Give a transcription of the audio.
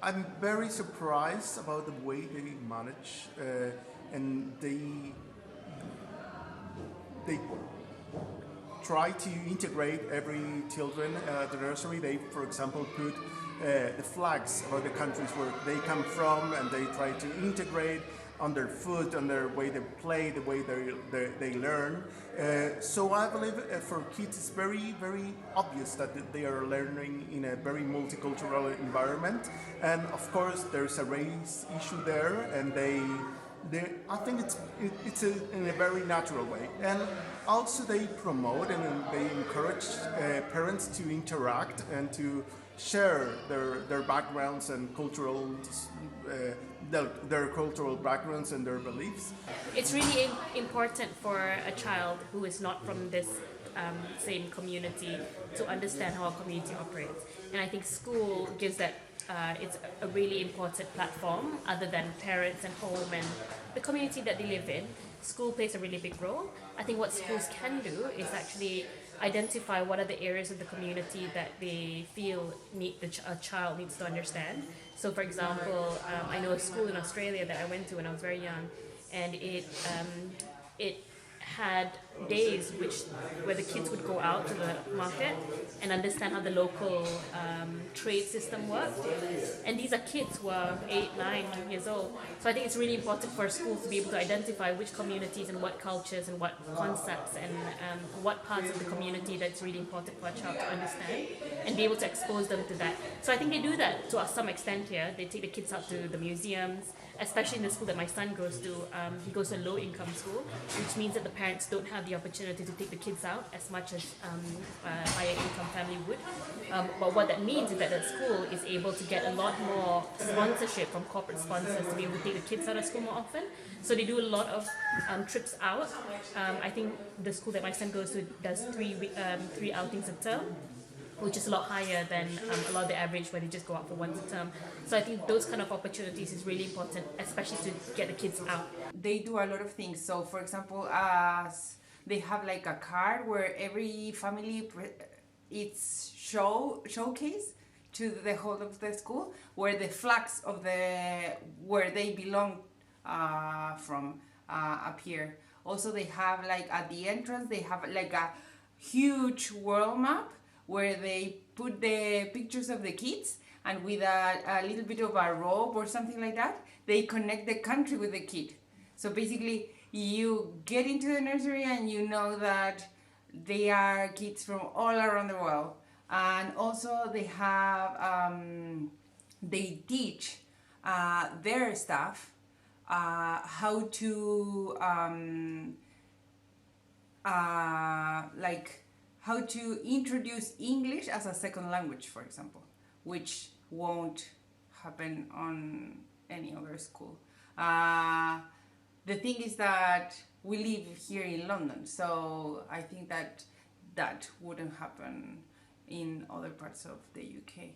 I'm very surprised about the way they manage, and they try to integrate every children at the nursery. They, for example, put the flags about the countries where they come from, and they try to integrate on their food, on their way they play, the way they learn. So I believe for kids it's very obvious that they are learning in a very multicultural environment, and of course there's a race issue there, and I think in a very natural way. And also they promote and they encourage parents to interact and to share their backgrounds and their cultural backgrounds and their beliefs. It's really important for a child who is not from this same community to understand how a community operates. And I think school gives that, it's a really important platform other than parents and home and the community that they live in. School plays a really big role. I think what schools can do is actually identify what are the areas of the community that they feel a child needs to understand. So for example, I know a school in Australia that I went to when I was very young, and it had days where the kids would go out to the market and understand how the local trade system worked. And these are kids who are 8, 9 years old. So I think it's really important for schools to be able to identify which communities and what cultures and what concepts and what parts of the community that's really important for a child to understand, and be able to expose them to that. So I think they do that to some extent here. They take the kids out to the museums, especially in the school that my son goes to. He goes to a low-income school, which means that the parents don't have the opportunity to take the kids out as much as a higher-income family would. But what that means is that the school is able to get a lot more sponsorship from corporate sponsors to be able to take the kids out of school more often. So they do a lot of trips out. I think the school that my son goes to does three outings a term, which is a lot higher than a lot of the average where they just go out for once a term. So I think those kind of opportunities is really important, especially to get the kids out. They do a lot of things. So for example, they have like a card where every family it's showcase to the whole of the school, where the flags of where they belong from appear. Also they have like at the entrance they have like a huge world map where they put the pictures of the kids, and with a little bit of a rope or something like that, they connect the country with the kid. So basically you get into the nursery and you know that they are kids from all around the world. And also they have they teach their staff how to how to introduce English as a second language, for example, which won't happen on any other school. The thing is that we live here in London, so I think that wouldn't happen in other parts of the UK.